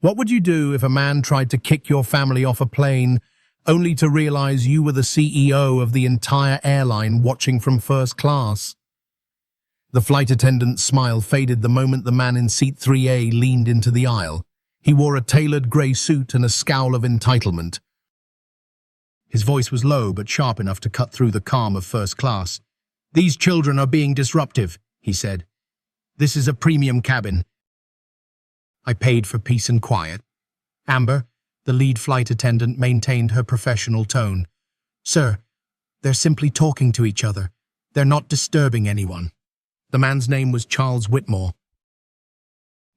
What would you do if a man tried to kick your family off a plane only to realize you were the CEO of the entire airline watching from first class? The flight attendant's smile faded the moment the man in seat 3A leaned into the aisle. He wore a tailored grey suit and a scowl of entitlement. His voice was low but sharp enough to cut through the calm of first class. "These children are being disruptive," he said. "This is a premium cabin. I paid for peace and quiet." Amber, the lead flight attendant, maintained her professional tone. "Sir, they're simply talking to each other. They're not disturbing anyone." The man's name was Charles Whitmore.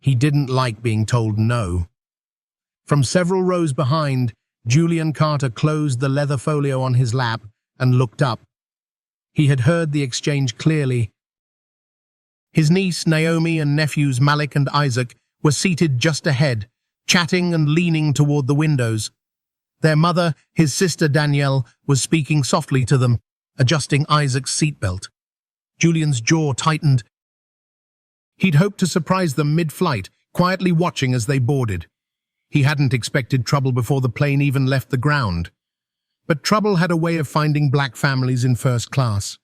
He didn't like being told no. From several rows behind, Julian Carter closed the leather folio on his lap and looked up. He had heard the exchange clearly. His niece, Naomi, and nephews, Malik and Isaac, were seated just ahead, chatting and leaning toward the windows. Their mother, his sister Danielle, was speaking softly to them, adjusting Isaac's seatbelt. Julian's jaw tightened. He'd hoped to surprise them mid-flight, quietly watching as they boarded. He hadn't expected trouble before the plane even left the ground. But trouble had a way of finding black families in first class.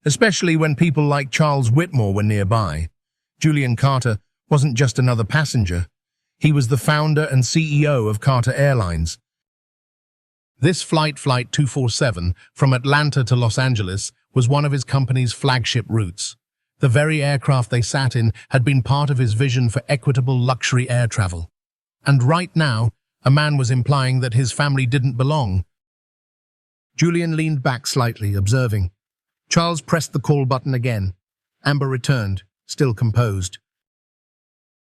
Especially when people like Charles Whitmore were nearby. Julian Carter wasn't just another passenger. He was the founder and CEO of Carter Airlines. This Flight 247 from Atlanta to Los Angeles was one of his company's flagship routes. The very aircraft they sat in had been part of his vision for equitable luxury air travel. And right now, a man was implying that his family didn't belong. Julian leaned back slightly, observing. Charles pressed the call button again. Amber returned, still composed.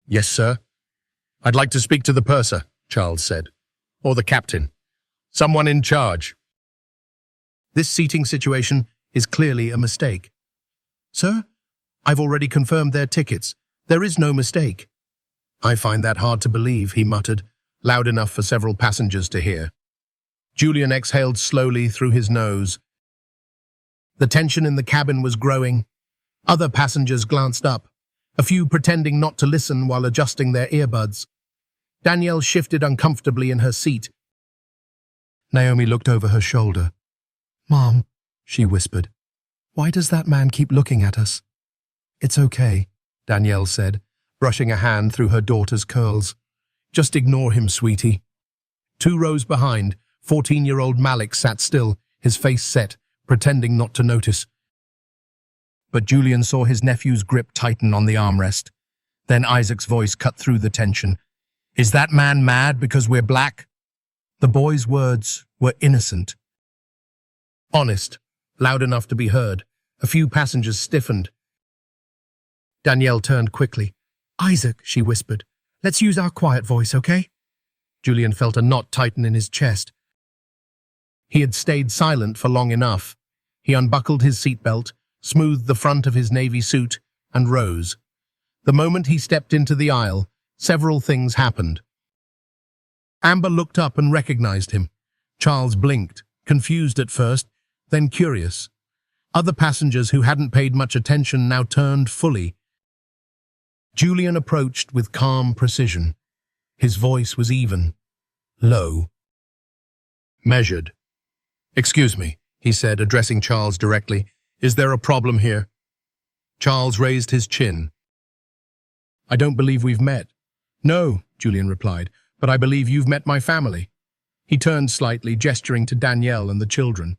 "Yes, sir. I'd like to speak to the purser," Charles said. "Or the captain. Someone in charge." "This seating situation is clearly a mistake." "Sir, I've already confirmed their tickets. There is no mistake." "I find that hard to believe," he muttered, loud enough for several passengers to hear. Julian exhaled slowly through his nose. The tension in the cabin was growing. Other passengers glanced up, a few pretending not to listen while adjusting their earbuds. Danielle shifted uncomfortably in her seat. Naomi looked over her shoulder. "Mom," she whispered, "why does that man keep looking at us?" "It's okay," Danielle said, brushing a hand through her daughter's curls. "Just ignore him, sweetie." 2 rows behind, 14-year-old Malik sat still, his face set, pretending not to notice. But Julian saw his nephew's grip tighten on the armrest. Then Isaac's voice cut through the tension. "Is that man mad because we're black?" The boy's words were innocent. Honest, loud enough to be heard. A few passengers stiffened. Danielle turned quickly. "Isaac," she whispered, "let's use our quiet voice, okay?" Julian felt a knot tighten in his chest. He had stayed silent for long enough. He unbuckled his seatbelt, smoothed the front of his navy suit, and rose. The moment he stepped into the aisle, several things happened. Amber looked up and recognized him. Charles blinked, confused at first, then curious. Other passengers who hadn't paid much attention now turned fully. Julian approached with calm precision. His voice was even, low, measured. "Excuse me," he said, addressing Charles directly. "Is there a problem here?" Charles raised his chin. "I don't believe we've met." "No," Julian replied, "but I believe you've met my family." He turned slightly, gesturing to Danielle and the children.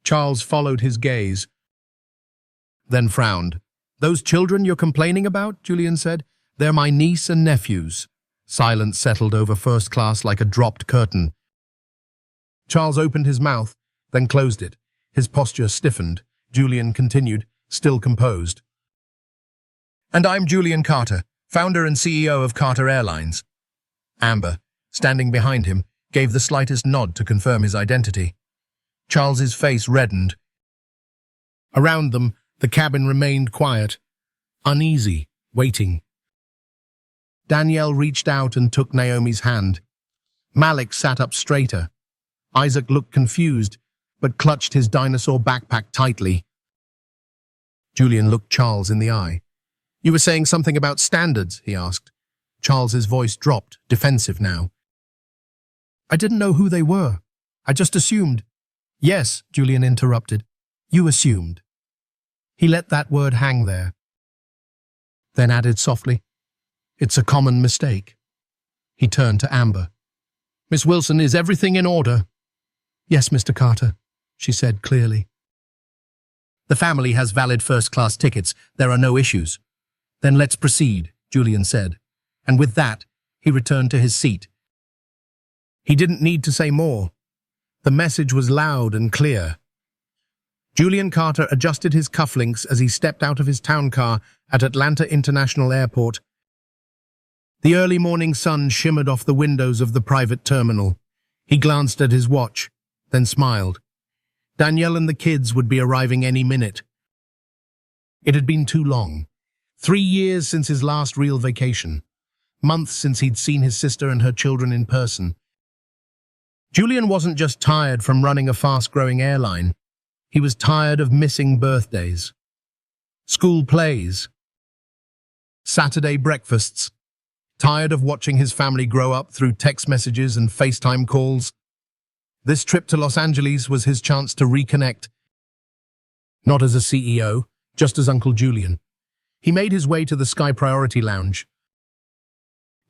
Charles followed his gaze, then frowned. "Those children you're complaining about," Julian said, "they're my niece and nephews." Silence settled over first class like a dropped curtain. Charles opened his mouth, then closed it. His posture stiffened. Julian continued, still composed. "And I'm Julian Carter, founder and CEO of Carter Airlines." Amber, standing behind him, gave the slightest nod to confirm his identity. Charles's face reddened. Around them, the cabin remained quiet, uneasy, waiting. Danielle reached out and took Naomi's hand. Malik sat up straighter. Isaac looked confused, but clutched his dinosaur backpack tightly. Julian looked Charles in the eye. "You were saying something about standards," he asked. Charles's voice dropped, defensive now. I didn't know who they were. I just assumed. Yes, Julian interrupted. You assumed. He let that word hang there. Then added softly, It's a common mistake. He turned to Amber. Miss Wilson, is everything in order? Yes, Mr. Carter, she said clearly. The family has valid first-class tickets. There are no issues. Then let's proceed, Julian said. And with that, he returned to his seat. He didn't need to say more. The message was loud and clear. Julian Carter adjusted his cufflinks as he stepped out of his town car at Atlanta International Airport. The early morning sun shimmered off the windows of the private terminal. He glanced at his watch, then smiled. Danielle and the kids would be arriving any minute. It had been too long. 3 years since his last real vacation. Months since he'd seen his sister and her children in person. Julian wasn't just tired from running a fast-growing airline. He was tired of missing birthdays, school plays, Saturday breakfasts, tired of watching his family grow up through text messages and FaceTime calls. This trip to Los Angeles was his chance to reconnect. Not as a CEO, just as Uncle Julian. He made his way to the Sky Priority Lounge.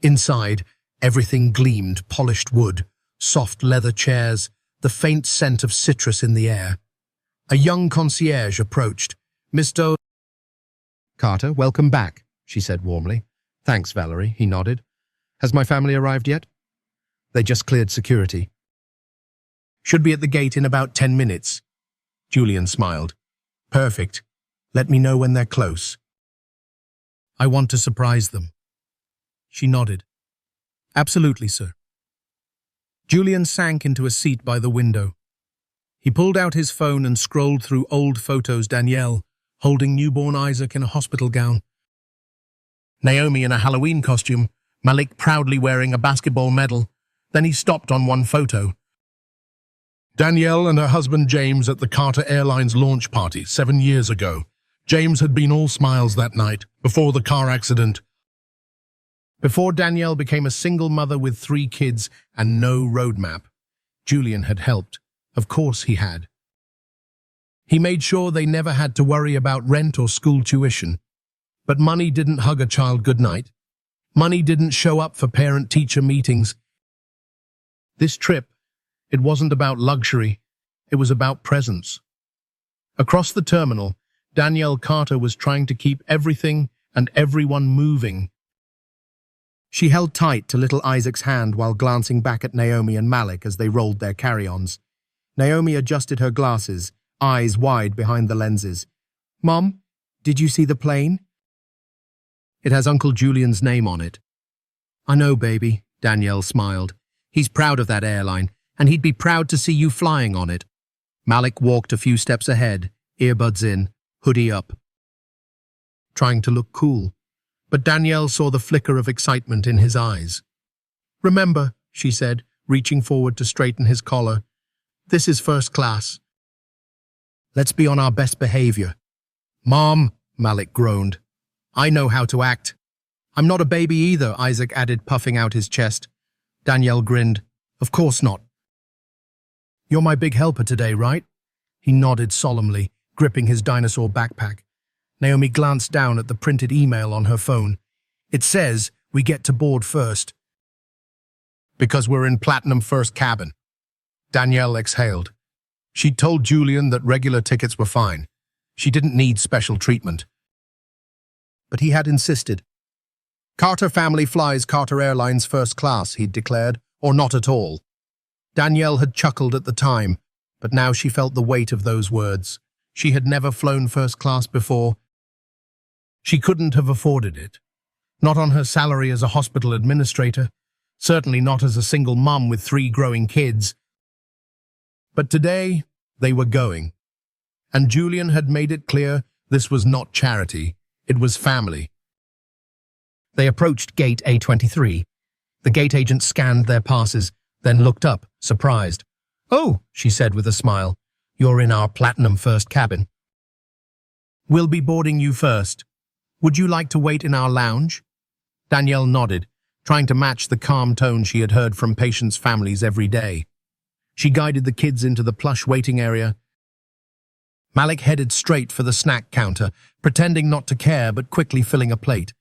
Inside, everything gleamed, polished wood, soft leather chairs, the faint scent of citrus in the air. A young concierge approached. Mr. Carter, welcome back, she said warmly. Thanks, Valerie, he nodded. Has my family arrived yet? They just cleared security. Should be at the gate in about 10 minutes. Julian smiled. Perfect. Let me know when they're close. I want to surprise them. She nodded. Absolutely, sir. Julian sank into a seat by the window. He pulled out his phone and scrolled through old photos. Danielle, holding newborn Isaac in a hospital gown. Naomi in a Halloween costume, Malik proudly wearing a basketball medal. Then he stopped on one photo. Danielle and her husband James at the Carter Airlines launch party 7 years ago. James had been all smiles that night, before the car accident. Before Danielle became a single mother with 3 kids and no roadmap, Julian had helped. Of course he had. He made sure they never had to worry about rent or school tuition. But money didn't hug a child goodnight. Money didn't show up for parent-teacher meetings. This trip, it wasn't about luxury. It was about presence. Across the terminal, Danielle Carter was trying to keep everything and everyone moving. She held tight to little Isaac's hand while glancing back at Naomi and Malik as they rolled their carry-ons. Naomi adjusted her glasses, eyes wide behind the lenses. Mom, did you see the plane? It has Uncle Julian's name on it. I know, baby, Danielle smiled. He's proud of that airline, and he'd be proud to see you flying on it. Malik walked a few steps ahead, earbuds in, hoodie up, trying to look cool. But Danielle saw the flicker of excitement in his eyes. Remember, she said, reaching forward to straighten his collar, this is first class. Let's be on our best behavior. Mom, Malik groaned. I know how to act. I'm not a baby either, Isaac added, puffing out his chest. Danielle grinned. Of course not. You're my big helper today, right? He nodded solemnly, gripping his dinosaur backpack. Naomi glanced down at the printed email on her phone. It says we get to board first. Because we're in Platinum First Cabin. Danielle exhaled. She'd told Julian that regular tickets were fine. She didn't need special treatment. But he had insisted. Carter family flies Carter Airlines first class, he'd declared, or not at all. Danielle had chuckled at the time, but now she felt the weight of those words. She had never flown first class before. She couldn't have afforded it. Not on her salary as a hospital administrator, certainly not as a single mum with 3 growing kids. But today, they were going. And Julian had made it clear this was not charity, it was family. They approached gate A23. The gate agent scanned their passes, then looked up, surprised. Oh, she said with a smile, you're in our Platinum First cabin. We'll be boarding you first. Would you like to wait in our lounge? Danielle nodded, trying to match the calm tone she had heard from patients' families every day. She guided the kids into the plush waiting area. Malik headed straight for the snack counter, pretending not to care but quickly filling a plate.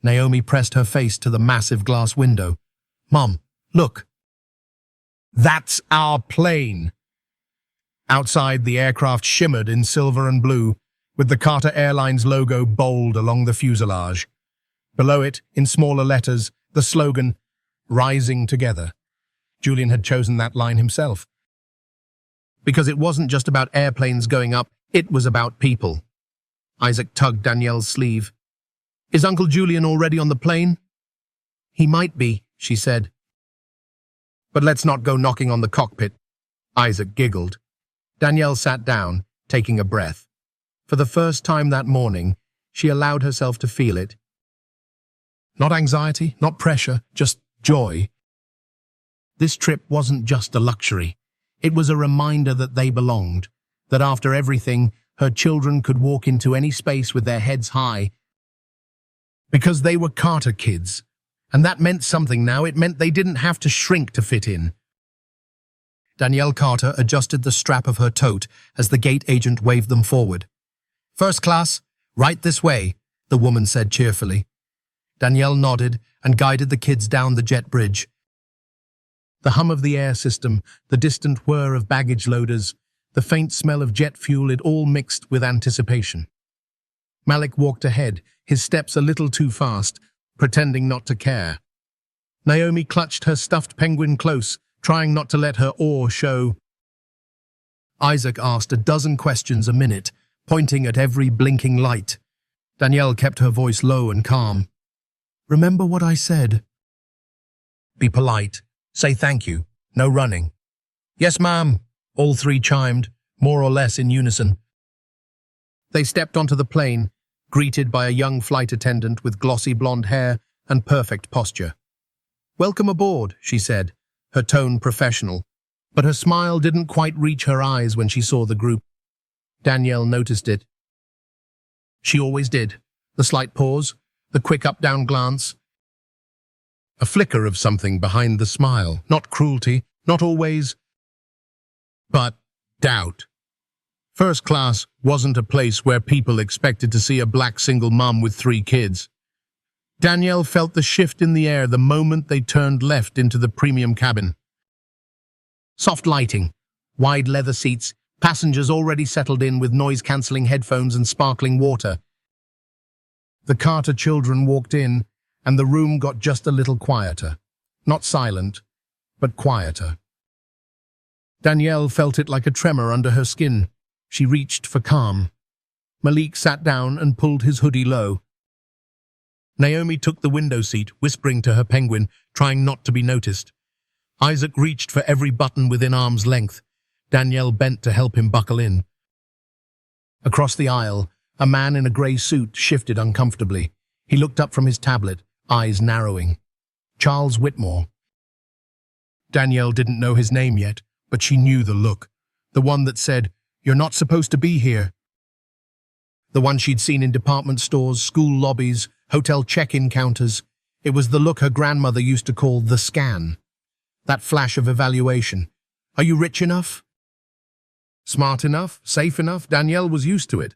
Naomi pressed her face to the massive glass window. "Mom, look. That's our plane." Outside, the aircraft shimmered in silver and blue, with the Carter Airlines logo bold along the fuselage. Below it, in smaller letters, the slogan, "Rising Together." Julian had chosen that line himself. Because it wasn't just about airplanes going up, it was about people. Isaac tugged Danielle's sleeve. "Is Uncle Julian already on the plane?" "He might be," she said. "But let's not go knocking on the cockpit." Isaac giggled. Danielle sat down, taking a breath. For the first time that morning, she allowed herself to feel it. Not anxiety, not pressure, just joy. This trip wasn't just a luxury. It was a reminder that they belonged, that after everything, her children could walk into any space with their heads high. Because they were Carter kids, and that meant something now. It meant they didn't have to shrink to fit in. Danielle Carter adjusted the strap of her tote as the gate agent waved them forward. "First class, right this way," the woman said cheerfully. Danielle nodded and guided the kids down the jet bridge. The hum of the air system, the distant whir of baggage loaders, the faint smell of jet fuel, it all mixed with anticipation. Malik walked ahead, his steps a little too fast, pretending not to care. Naomi clutched her stuffed penguin close, trying not to let her awe show. Isaac asked a dozen questions a minute, pointing at every blinking light. Danielle kept her voice low and calm. "Remember what I said?" "Be polite. Say thank you. No running." "Yes, ma'am," all three chimed, more or less in unison. They stepped onto the plane, greeted by a young flight attendant with glossy blonde hair and perfect posture. "Welcome aboard," she said, her tone professional, but her smile didn't quite reach her eyes when she saw the group. Danielle noticed it. She always did. The slight pause, the quick up-down glance. A flicker of something behind the smile. Not cruelty, not always, but doubt. First class wasn't a place where people expected to see a black single mom with 3 kids. Danielle felt the shift in the air the moment they turned left into the premium cabin. Soft lighting, wide leather seats, passengers already settled in with noise-cancelling headphones and sparkling water. The Carter children walked in, and the room got just a little quieter. Not silent, but quieter. Danielle felt it like a tremor under her skin. She reached for calm. Malik sat down and pulled his hoodie low. Naomi took the window seat, whispering to her penguin, trying not to be noticed. Isaac reached for every button within arm's length. Danielle bent to help him buckle in. Across the aisle, a man in a grey suit shifted uncomfortably. He looked up from his tablet, eyes narrowing. Charles Whitmore. Danielle didn't know his name yet, but she knew the look. The one that said, "You're not supposed to be here." The one she'd seen in department stores, school lobbies, hotel check-in counters. It was the look her grandmother used to call the scan. That flash of evaluation. Are you rich enough? Smart enough? Safe enough? Danielle was used to it.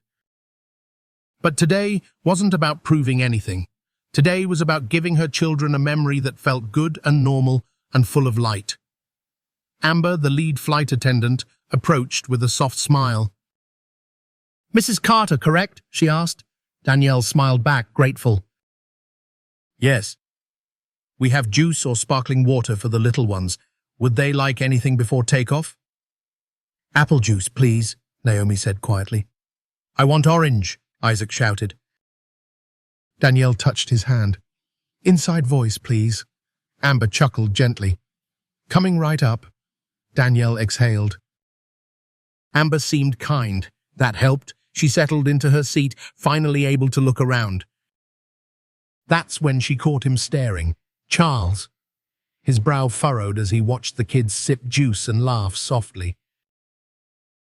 But today wasn't about proving anything. Today was about giving her children a memory that felt good and normal and full of light. Amber, the lead flight attendant, approached with a soft smile. "Mrs. Carter, correct?" she asked. Danielle smiled back, grateful. "Yes. We have juice or sparkling water for the little ones. Would they like anything before takeoff?" "Apple juice, please," Naomi said quietly. "I want orange," Isaac shouted. Danielle touched his hand. "Inside voice, please." Amber chuckled gently. "Coming right up." Danielle exhaled. Amber seemed kind. That helped. She settled into her seat, finally able to look around. That's when she caught him staring. Charles. His brow furrowed as he watched the kids sip juice and laugh softly.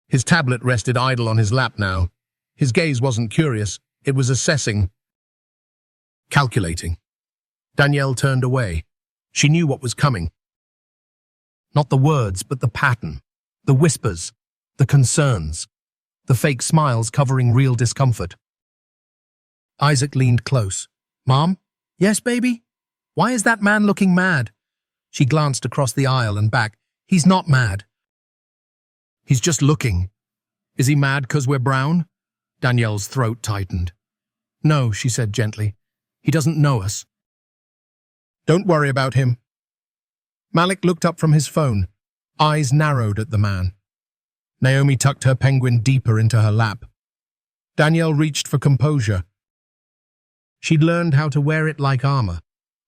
His tablet rested idle on his lap now. His gaze wasn't curious. It was assessing. Calculating. Danielle turned away. She knew what was coming. Not the words, but the pattern, the whispers, the concerns, the fake smiles covering real discomfort. Isaac leaned close. "Mom?" "Yes, baby?" "Why is that man looking mad?" She glanced across the aisle and back. "He's not mad. He's just looking." "Is he mad because we're brown?" Danielle's throat tightened. "No," she said gently. "He doesn't know us." "Don't worry about him." Malik looked up from his phone, eyes narrowed at the man. Naomi tucked her penguin deeper into her lap. Danielle reached for composure. She'd learned how to wear it like armor,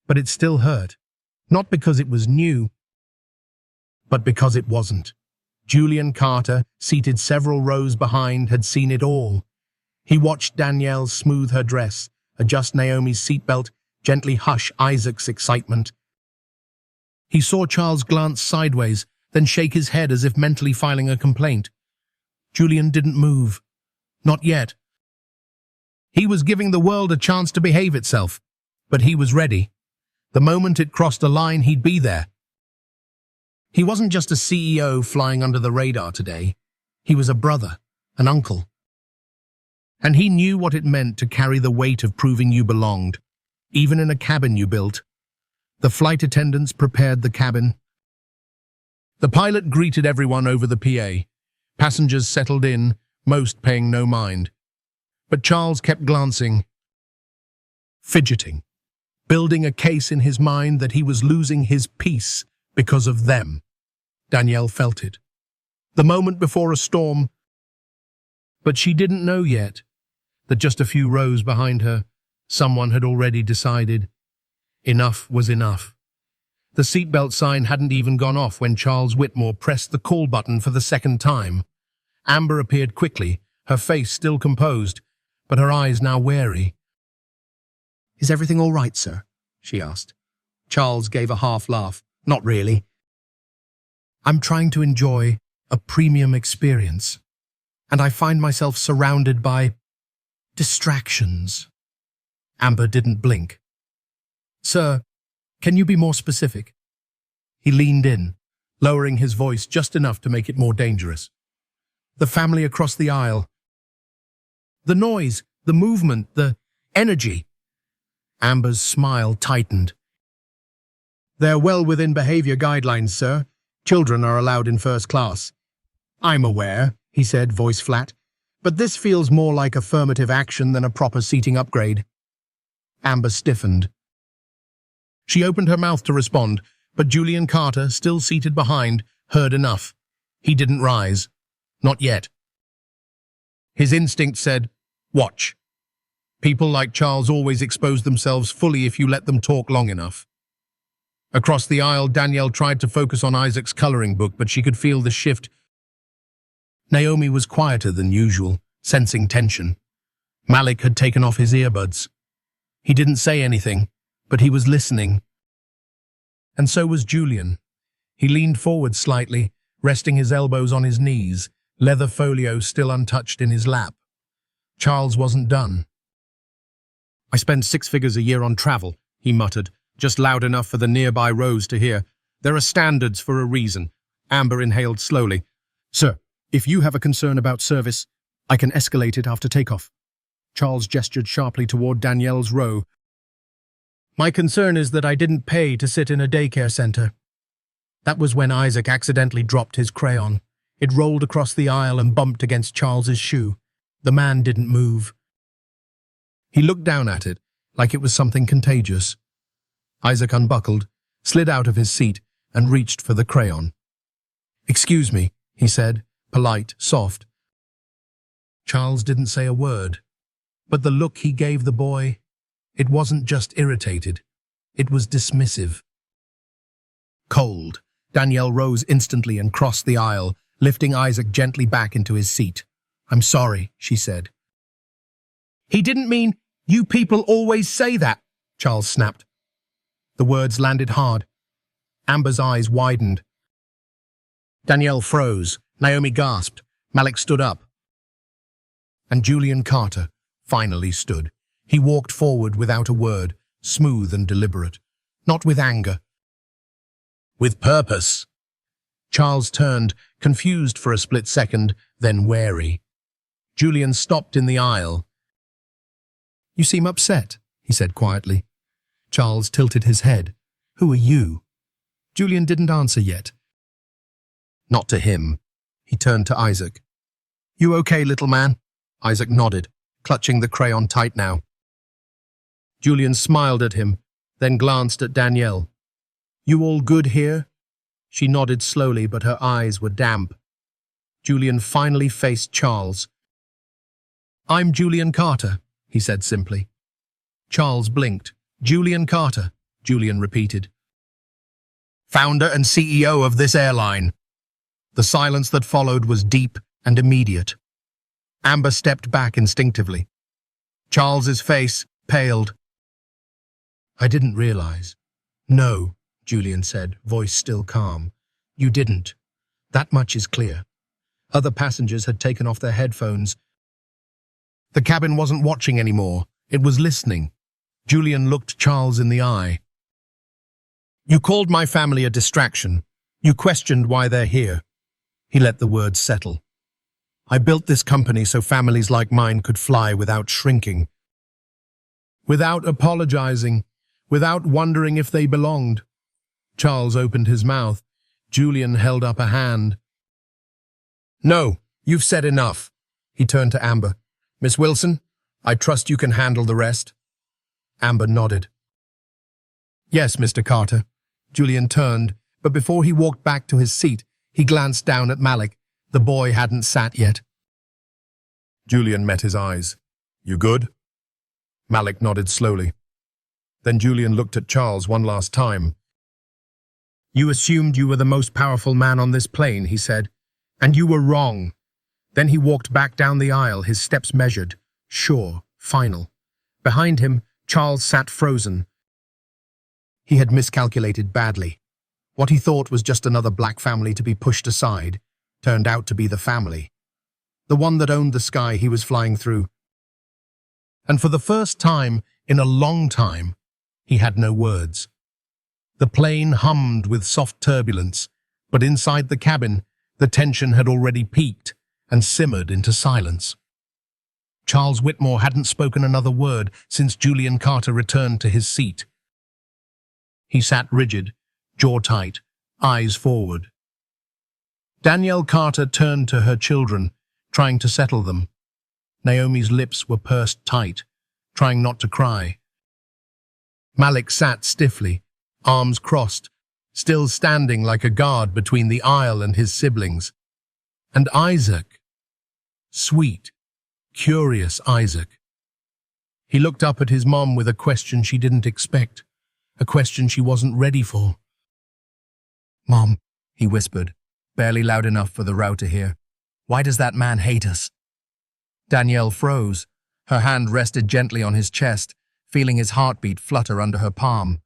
but it still hurt. Not because it was new, but because it wasn't. Julian Carter, seated several rows behind, had seen it all. He watched Danielle smooth her dress, adjust Naomi's seatbelt, gently hush Isaac's excitement. He saw Charles glance sideways, then shake his head as if mentally filing a complaint. Julian didn't move. Not yet. He was giving the world a chance to behave itself, but he was ready. The moment it crossed a line, he'd be there. He wasn't just a CEO flying under the radar today. He was a brother, an uncle. And he knew what it meant to carry the weight of proving you belonged, even in a cabin you built. The flight attendants prepared the cabin. The pilot greeted everyone over the PA. Passengers settled in, most paying no mind. But Charles kept glancing, fidgeting, building a case in his mind that he was losing his peace because of them. Danielle felt it. The moment before a storm. But she didn't know yet that just a few rows behind her, someone had already decided enough was enough. The seatbelt sign hadn't even gone off when Charles Whitmore pressed the call button for the second time. Amber appeared quickly, her face still composed, but her eyes now wary. "Is everything all right, sir?" she asked. Charles gave a half laugh. "Not really. I'm trying to enjoy a premium experience, and I find myself surrounded by distractions." Amber didn't blink. "Sir, can you be more specific?" He leaned in, lowering his voice just enough to make it more dangerous. "The family across the aisle. The noise, the movement, the energy." Amber's smile tightened. "They're well within behavior guidelines, sir. Children are allowed in first class." "I'm aware," he said, voice flat. "But this feels more like affirmative action than a proper seating upgrade." Amber stiffened. She opened her mouth to respond, but Julian Carter, still seated behind, heard enough. He didn't rise. Not yet. His instinct said, "Watch." People like Charles always expose themselves fully if you let them talk long enough. Across the aisle, Danielle tried to focus on Isaac's coloring book, but she could feel the shift. Naomi was quieter than usual, sensing tension. Malik had taken off his earbuds. He didn't say anything, but he was listening. And so was Julian. He leaned forward slightly, resting his elbows on his knees, leather folio still untouched in his lap. Charles wasn't done. "I spend 6 figures a year on travel," he muttered, just loud enough for the nearby rows to hear. "There are standards for a reason." Amber inhaled slowly. "Sir, if you have a concern about service, I can escalate it after takeoff." Charles gestured sharply toward Danielle's row. "My concern is that I didn't pay to sit in a daycare center." That was when Isaac accidentally dropped his crayon. It rolled across the aisle and bumped against Charles's shoe. The man didn't move. He looked down at it, like it was something contagious. Isaac unbuckled, slid out of his seat, and reached for the crayon. "Excuse me," he said, polite, soft. Charles didn't say a word, but the look he gave the boy, it wasn't just irritated, it was dismissive. Cold, Danielle rose instantly and crossed the aisle, lifting Isaac gently back into his seat. "I'm sorry," she said. "He didn't mean, you people always say that," Charles snapped. The words landed hard. Amber's eyes widened. Danielle froze. Naomi gasped. Malik stood up. And Julian Carter finally stood. He walked forward without a word, smooth and deliberate, not with anger. With purpose. Charles turned, confused for a split second, then wary. Julian stopped in the aisle. "You seem upset," he said quietly. Charles tilted his head. "Who are you?" Julian didn't answer yet. Not to him. He turned to Isaac. "You okay, little man?" Isaac nodded, clutching the crayon tight now. Julian smiled at him, then glanced at Danielle. "You all good here?" She nodded slowly, but her eyes were damp. Julian finally faced Charles. "I'm Julian Carter," he said simply. Charles blinked. "Julian Carter," Julian repeated. "Founder and CEO of this airline." The silence that followed was deep and immediate. Amber stepped back instinctively. Charles's face paled. "I didn't realize." "No," Julian said, voice still calm. "You didn't. That much is clear." Other passengers had taken off their headphones. The cabin wasn't watching anymore. It was listening. Julian looked Charles in the eye. "You called my family a distraction. You questioned why they're here." He let the words settle. "I built this company so families like mine could fly without shrinking. Without apologizing. Without wondering if they belonged." Charles opened his mouth. Julian held up a hand. "No, you've said enough." He turned to Amber. "Miss Wilson, I trust you can handle the rest." Amber nodded. "Yes, Mr. Carter." Julian turned, but before he walked back to his seat, he glanced down at Malik. The boy hadn't sat yet. Julian met his eyes. "You good?" Malik nodded slowly. Then Julian looked at Charles one last time. "You assumed you were the most powerful man on this plane," he said, "and you were wrong." Then he walked back down the aisle, his steps measured, sure, final. Behind him, Charles sat frozen. He had miscalculated badly. What he thought was just another black family to be pushed aside turned out to be the family. The one that owned the sky he was flying through. And for the first time in a long time, he had no words. The plane hummed with soft turbulence, but inside the cabin, the tension had already peaked and simmered into silence. Charles Whitmore hadn't spoken another word since Julian Carter returned to his seat. He sat rigid, jaw tight, eyes forward. Danielle Carter turned to her children, trying to settle them. Naomi's lips were pursed tight, trying not to cry. Malik sat stiffly, arms crossed, still standing like a guard between the aisle and his siblings. And Isaac. Sweet, curious Isaac. He looked up at his mom with a question she didn't expect, a question she wasn't ready for. "Mom," he whispered, barely loud enough for the row to hear, "why does that man hate us?" Danielle froze. Her hand rested gently on his chest, feeling his heartbeat flutter under her palm.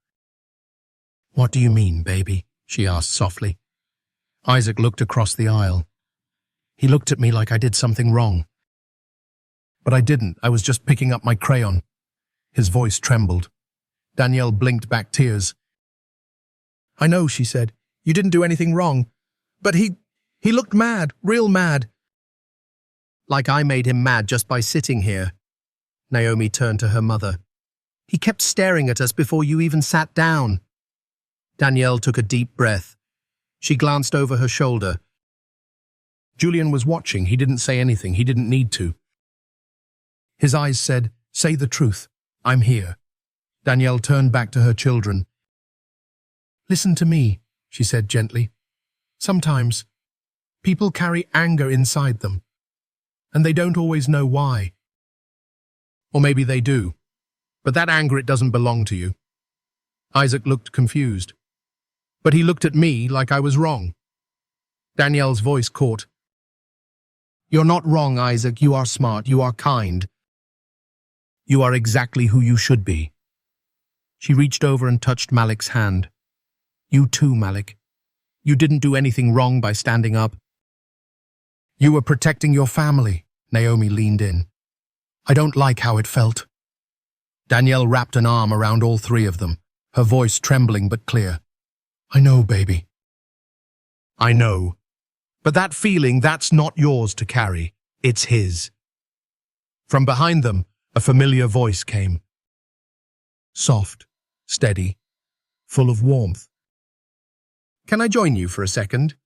"What do you mean, baby?" she asked softly. Isaac looked across the aisle. He looked at me like I did something wrong. But I didn't. I was just picking up my crayon. His voice trembled. Danielle blinked back tears. "I know," she said. "You didn't do anything wrong. But he looked mad, real mad." "Like I made him mad just by sitting here." Naomi turned to her mother. "He kept staring at us before you even sat down." Danielle took a deep breath. She glanced over her shoulder. Julian was watching. He didn't say anything. He didn't need to. His eyes said, "Say the truth. I'm here." Danielle turned back to her children. "Listen to me," she said gently. "Sometimes people carry anger inside them, and they don't always know why. Or maybe they do, but that anger, it doesn't belong to you." Isaac looked confused, but he looked at me like I was wrong. Danielle's voice caught. "You're not wrong, Isaac. You are smart. You are kind. You are exactly who you should be." She reached over and touched Malik's hand. "You too, Malik. You didn't do anything wrong by standing up. You were protecting your family." Naomi leaned in. "I don't like how it felt." Danielle wrapped an arm around all three of them, her voice trembling but clear. I know, baby. I know. But that feeling, that's not yours to carry. It's his. From behind them, a familiar voice came. Soft, steady, full of warmth. Can I join you for a second?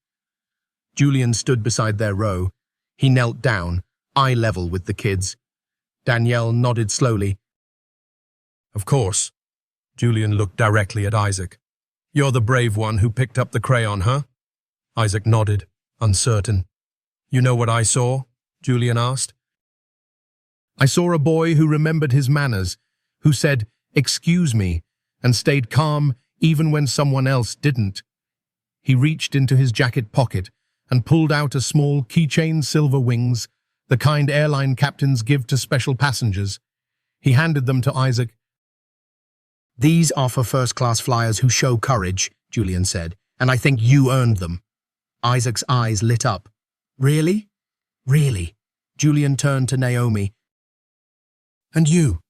Julian stood beside their row. He knelt down, eye level with the kids. Danielle nodded slowly. Of course. Julian looked directly at Isaac. You're the brave one who picked up the crayon, huh? Isaac nodded, uncertain. You know what I saw? Julian asked. I saw a boy who remembered his manners, who said, "Excuse me," and stayed calm even when someone else didn't. He reached into his jacket pocket and pulled out a small keychain silver wings, the kind airline captains give to special passengers. He handed them to Isaac. These are for first-class flyers who show courage, Julian said, and I think you earned them. Isaac's eyes lit up. Really? Really? Julian turned to Naomi. And you?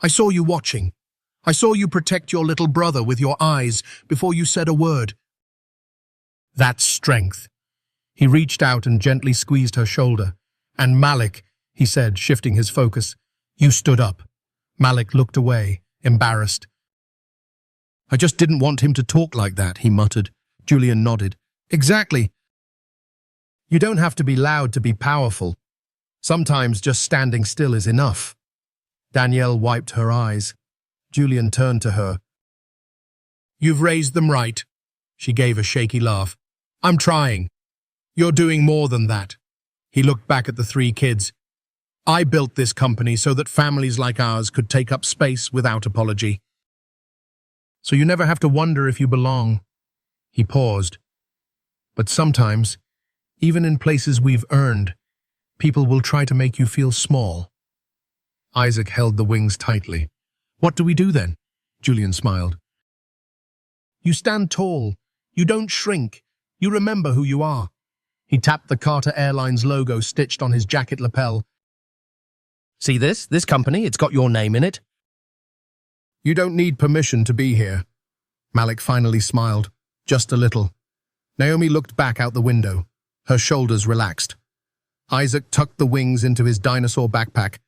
I saw you watching. I saw you protect your little brother with your eyes before you said a word. That's strength. He reached out and gently squeezed her shoulder. And Malik, he said, shifting his focus, you stood up. Malik looked away, embarrassed. I just didn't want him to talk like that, he muttered. Julian nodded. Exactly. You don't have to be loud to be powerful. Sometimes just standing still is enough. Danielle wiped her eyes. Julian turned to her. You've raised them right. She gave a shaky laugh. I'm trying. You're doing more than that. He looked back at the three kids. I built this company so that families like ours could take up space without apology. So you never have to wonder if you belong. He paused. But sometimes, even in places we've earned, people will try to make you feel small. Isaac held the wings tightly. What do we do then? Julian smiled. You stand tall. You don't shrink. You remember who you are. He tapped the Carter Airlines logo stitched on his jacket lapel. See this? This company, it's got your name in it. You don't need permission to be here. Malik finally smiled, just a little. Naomi looked back out the window. Her shoulders relaxed. Isaac tucked the wings into his dinosaur backpack.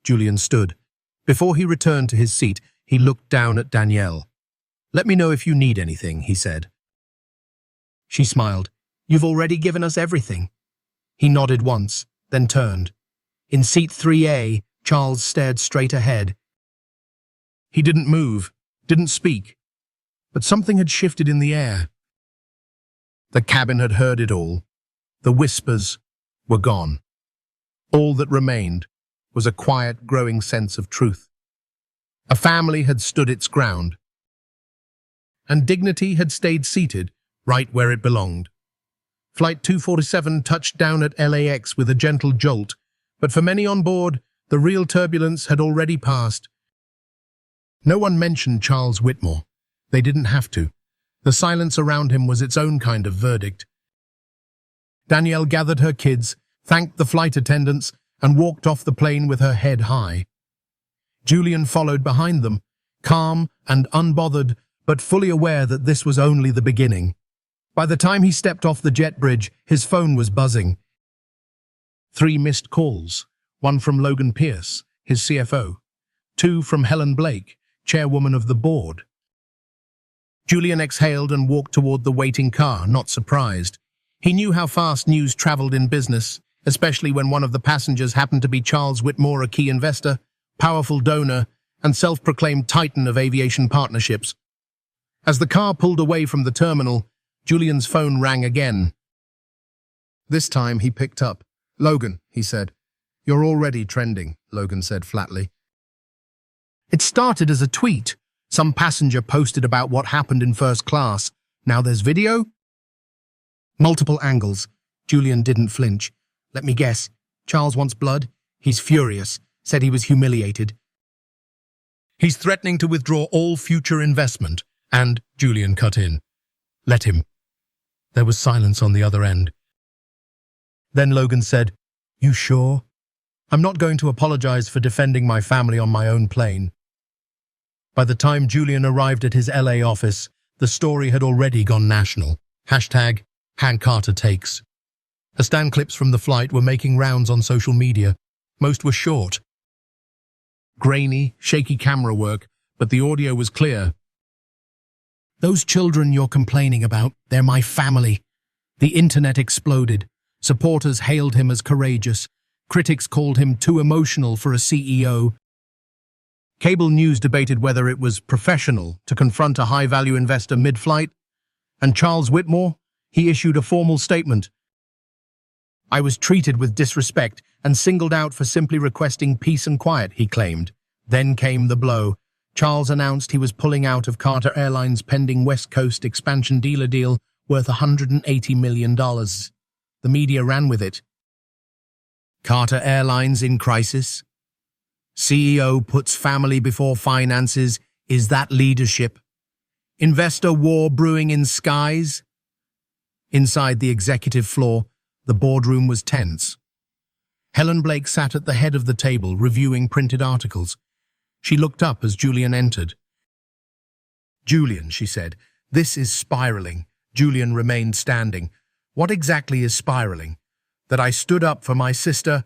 Julian stood. Before he returned to his seat, he looked down at Danielle. Let me know if you need anything, he said. She smiled. You've already given us everything. He nodded once, then turned. In seat 3A, Charles stared straight ahead. He didn't move, didn't speak, but something had shifted in the air. The cabin had heard it all. The whispers were gone. All that remained was a quiet, growing sense of truth. A family had stood its ground, and dignity had stayed seated right where it belonged. Flight 247 touched down at LAX with a gentle jolt, but for many on board, the real turbulence had already passed. No one mentioned Charles Whitmore. They didn't have to. The silence around him was its own kind of verdict. Danielle gathered her kids, thanked the flight attendants, and walked off the plane with her head high. Julian followed behind them, calm and unbothered, but fully aware that this was only the beginning. By the time he stepped off the jet bridge, his phone was buzzing. 3 missed calls, 1 from Logan Pierce, his CFO, 2 from Helen Blake, chairwoman of the board. Julian exhaled and walked toward the waiting car, not surprised. He knew how fast news traveled in business, especially when one of the passengers happened to be Charles Whitmore, a key investor, powerful donor, and self-proclaimed titan of aviation partnerships. As the car pulled away from the terminal, Julian's phone rang again. This time he picked up. Logan, he said. You're already trending, Logan said flatly. It started as a tweet. Some passenger posted about what happened in first class. Now there's video? Multiple angles. Julian didn't flinch. Let me guess. Charles wants blood? He's furious. Said he was humiliated. He's threatening to withdraw all future investment. And Julian cut in. Let him. There was silence on the other end. Then Logan said, You sure? I'm not going to apologize for defending my family on my own plane. By the time Julian arrived at his LA office, the story had already gone national. Hashtag Han Carter takes. The stand clips from the flight were making rounds on social media. Most were short, grainy, shaky camera work, but the audio was clear. Those children you're complaining about, they're my family. The internet exploded. Supporters hailed him as courageous. Critics called him too emotional for a CEO. Cable news debated whether it was professional to confront a high-value investor mid-flight. And Charles Whitmore, he issued a formal statement. I was treated with disrespect and singled out for simply requesting peace and quiet, he claimed. Then came the blow. Charles announced he was pulling out of Carter Airline's pending West Coast expansion deal worth $180 million. The media ran with it. Carter Airlines in crisis? CEO puts family before finances. Is that leadership? Investor war brewing in skies? Inside the executive floor, the boardroom was tense. Helen Blake sat at the head of the table, reviewing printed articles. She looked up as Julian entered. Julian, she said, this is spiraling. Julian remained standing. What exactly is spiraling? That I stood up for my sister?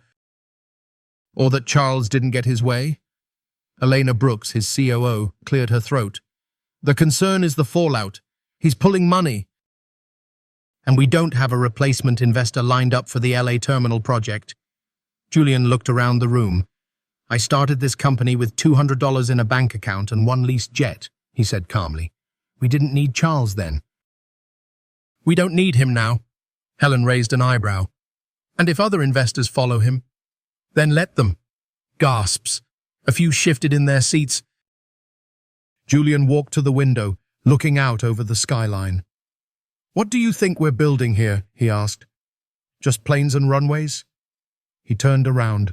Or that Charles didn't get his way? Elena Brooks, his COO, cleared her throat. The concern is the fallout. He's pulling money. And we don't have a replacement investor lined up for the LA terminal project. Julian looked around the room. I started this company with $200 in a bank account and one leased jet, he said calmly. We didn't need Charles then. We don't need him now. Helen raised an eyebrow. And if other investors follow him, then let them. Gasps. A few shifted in their seats. Julian walked to the window, looking out over the skyline. What do you think we're building here? He asked. Just planes and runways? He turned around.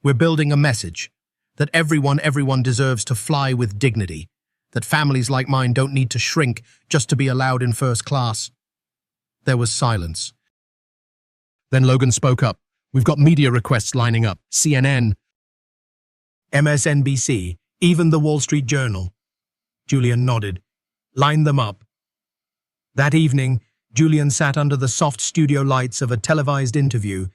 We're building a message that everyone deserves to fly with dignity, that families like mine don't need to shrink just to be allowed in first class. There was silence. Then Logan spoke up. We've got media requests lining up. CNN, MSNBC, even the Wall Street Journal. Julian nodded. Line them up. That evening, Julian sat under the soft studio lights of a televised interview.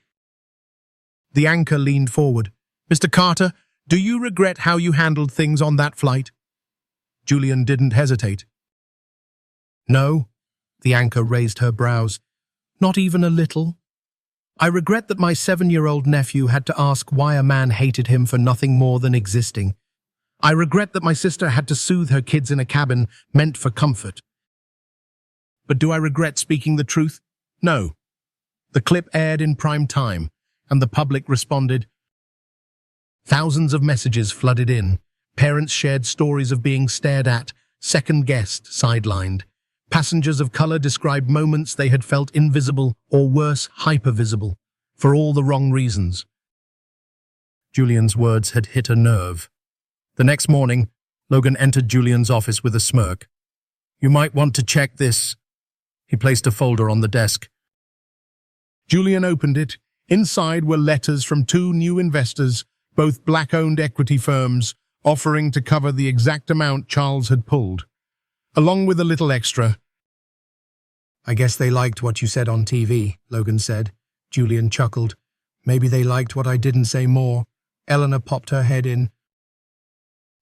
The anchor leaned forward. Mr. Carter, do you regret how you handled things on that flight? Julian didn't hesitate. No, the anchor raised her brows. Not even a little. I regret that my 7-year-old nephew had to ask why a man hated him for nothing more than existing. I regret that my sister had to soothe her kids in a cabin meant for comfort. But do I regret speaking the truth? No. The clip aired in prime time, and the public responded. Thousands of messages flooded in. Parents shared stories of being stared at, second-guessed, sidelined. Passengers of color described moments they had felt invisible, or worse, hypervisible, for all the wrong reasons. Julian's words had hit a nerve. The next morning, Logan entered Julian's office with a smirk. You might want to check this. He placed a folder on the desk. Julian opened it. Inside were letters from 2 new investors, both black-owned equity firms, offering to cover the exact amount Charles had pulled, along with a little extra. I guess they liked what you said on TV, Logan said. Julian chuckled. Maybe they liked what I didn't say more. Eleanor popped her head in.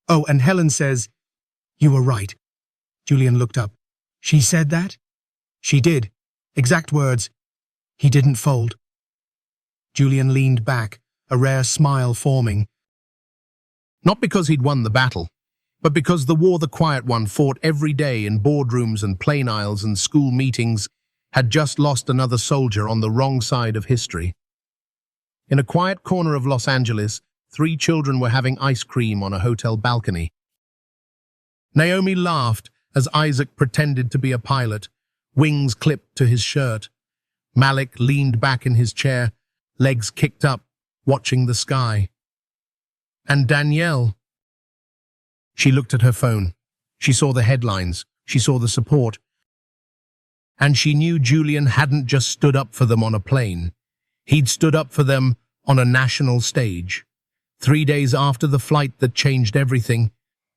Oh, and Helen says, you were right. Julian looked up. She said that? She did. Exact words. He didn't fold. Julian leaned back, a rare smile forming. Not because he'd won the battle, but because the war the quiet one fought every day in boardrooms and plane aisles and school meetings had just lost another soldier on the wrong side of history. In a quiet corner of Los Angeles, 3 children were having ice cream on a hotel balcony. Naomi laughed as Isaac pretended to be a pilot, wings clipped to his shirt. Malik leaned back in his chair, legs kicked up, watching the sky. And Danielle. She looked at her phone. She saw the headlines. She saw the support. And she knew Julian hadn't just stood up for them on a plane. He'd stood up for them on a national stage. 3 days after the flight that changed everything,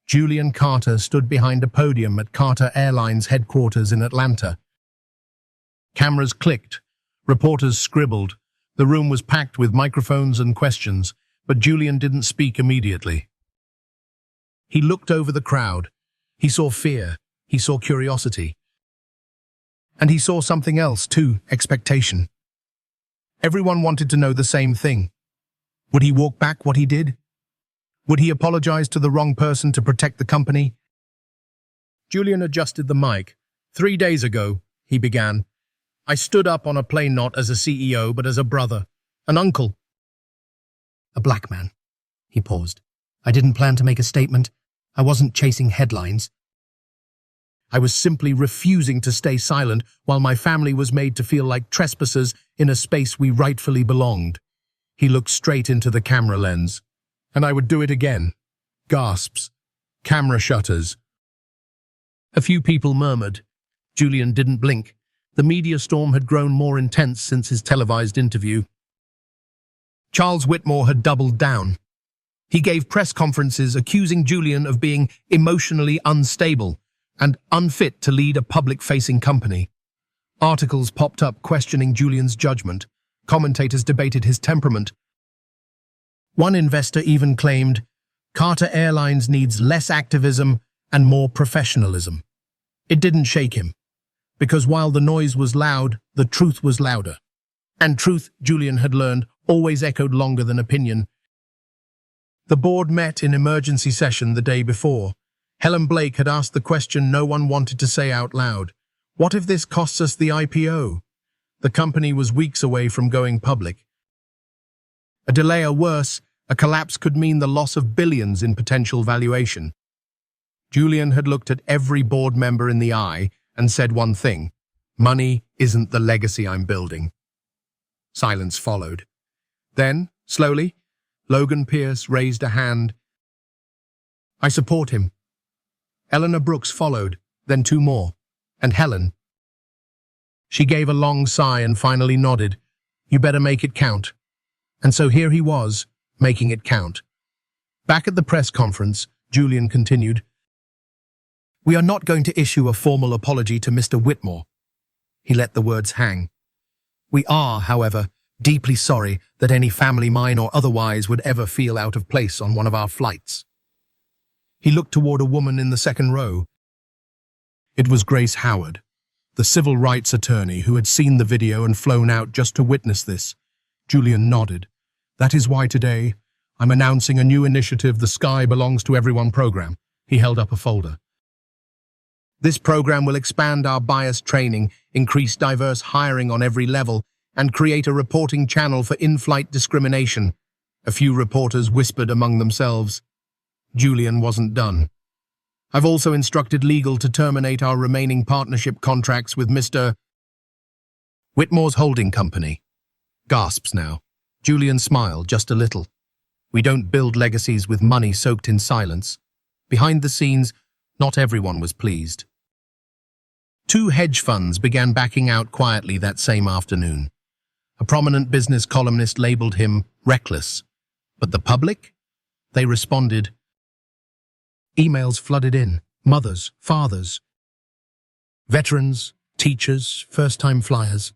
Julian Carter stood behind a podium at Carter Airline's headquarters in Atlanta. Cameras clicked, reporters scribbled. The room was packed with microphones and questions, but Julian didn't speak immediately. He looked over the crowd. He saw fear. He saw curiosity. And he saw something else too, expectation. Everyone wanted to know the same thing. Would he walk back what he did? Would he apologize to the wrong person to protect the company? Julian adjusted the mic. 3 days ago, he began, I stood up on a plane not as a CEO, but as a brother, an uncle. A black man. He paused. I didn't plan to make a statement. I wasn't chasing headlines. I was simply refusing to stay silent while my family was made to feel like trespassers in a space we rightfully belonged. He looked straight into the camera lens. And I would do it again. Gasps. Camera shutters. A few people murmured. Julian didn't blink. The media storm had grown more intense since his televised interview. Charles Whitmore had doubled down. He gave press conferences accusing Julian of being emotionally unstable and unfit to lead a public-facing company. Articles popped up questioning Julian's judgment. Commentators debated his temperament. One investor even claimed, Carter Airlines needs less activism and more professionalism. It didn't shake him, because while the noise was loud, the truth was louder. And truth, Julian had learned, always echoed longer than opinion. The board met in emergency session the day before. Helen Blake had asked the question no one wanted to say out loud. What if this costs us the IPO? The company was weeks away from going public. A delay or worse, a collapse could mean the loss of billions in potential valuation. Julian had looked at every board member in the eye and said one thing, money isn't the legacy I'm building. Silence followed. Then, slowly, Logan Pierce raised a hand. I support him. Eleanor Brooks followed, then 2 more, and Helen. She gave a long sigh and finally nodded. You better make it count. And so here he was, making it count. Back at the press conference, Julian continued, We are not going to issue a formal apology to Mr. Whitmore. He let the words hang. We are, however, deeply sorry that any family, mine or otherwise, would ever feel out of place on one of our flights. He looked toward a woman in the second row. It was Grace Howard, the civil rights attorney who had seen the video and flown out just to witness this. Julian nodded. That is why today I'm announcing a new initiative, the Sky Belongs to Everyone program. He held up a folder. This program will expand our bias training, increase diverse hiring on every level, and create a reporting channel for in-flight discrimination. A few reporters whispered among themselves. Julian wasn't done. I've also instructed legal to terminate our remaining partnership contracts with Mr. Whitmore's holding company. Gasps now. Julian smiled just a little. We don't build legacies with money soaked in silence. Behind the scenes, not everyone was pleased. 2 hedge funds began backing out quietly that same afternoon. A prominent business columnist labeled him reckless. But the public? They responded. Emails flooded in. Mothers, fathers, veterans, teachers, first-time flyers.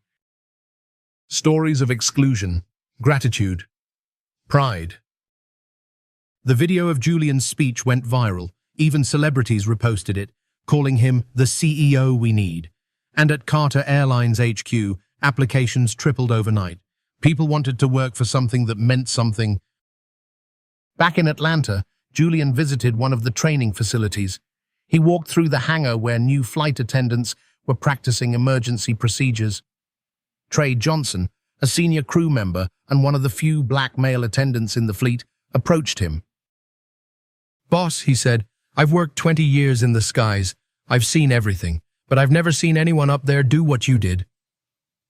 Stories of exclusion, gratitude, pride. The video of Julian's speech went viral. Even celebrities reposted it, calling him the CEO we need. And at Carter Airlines HQ, applications tripled overnight. People wanted to work for something that meant something. Back in Atlanta, Julian visited one of the training facilities. He walked through the hangar where new flight attendants were practicing emergency procedures. Trey Johnson, a senior crew member and one of the few black male attendants in the fleet, approached him. Boss, he said, I've worked 20 years in the skies. I've seen everything, but I've never seen anyone up there do what you did.